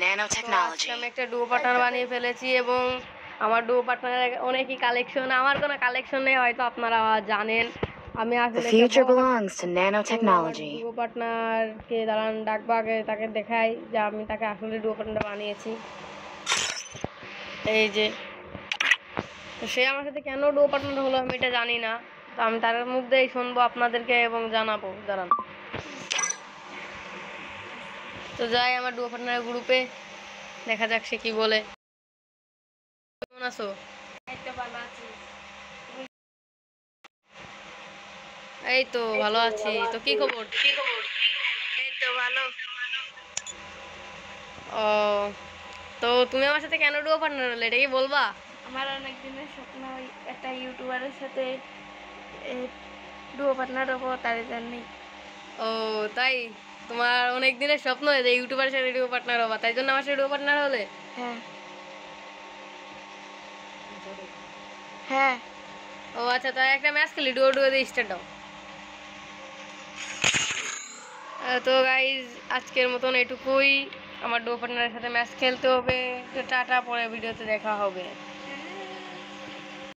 nanotechnology. আমি একটা duo partner বানিয়ে ফেলেছি এবং আমার ডুও পার্টনারের অনেকই কালেকশন, আমার কোনো কালেকশন নেই, হয়তো আপনারা জানেন। আমি আসলে The future belongs to nanotechnology. Duo পার্টনারকে দাঁড়ান ডাকবো, আগে তাকে দেখাই যে আমি তাকে আসলে ডুও পার্টনার বানিয়েছি। এই যে সে আমার সাথে কেন ডুও পার্টনার হলো আমি এটা জানি না, তো আমি তার মুখ দিয়েই শুনবো আপনাদেরকে এবং জানাবো। দাঁড়ান, তো যাই আমার ডুও পার্টনারের গ্রুপে, দেখা যাক সে কি বলে। কেমন আছো? এই তো ভালো আছি। তো কি খবর? এই তো ভালো। ও, তো তুমি আমার সাথে কেন ডুও পার্টনার হলে এটা কি বলবা? আমার অনেক দিনের স্বপ্ন একটা ইউটিউবারের সাথে ডুও পার্টনার হবো, তার জন্যই। ও তাই, তোমার অনেক দিনের স্বপ্ন যে ইউটিউবারের সাথে ডুও পার্টনার হবা, তাই জন্য আমার সাথে ডুও পার্টনার হলে? হ্যাঁ হ্যাঁ। ও আচ্ছা, তাই একটা ম্যাচ খেলি, ডুও ডুও দিয়ে স্টার্ট দাও। তো গাইজ আজকের মতন এটুকুই। আমার ডুও পার্টনারের সাথে ম্যাচ খেলতে হবে। তো টাটা, পরে ভিডিওতে দেখা হবে।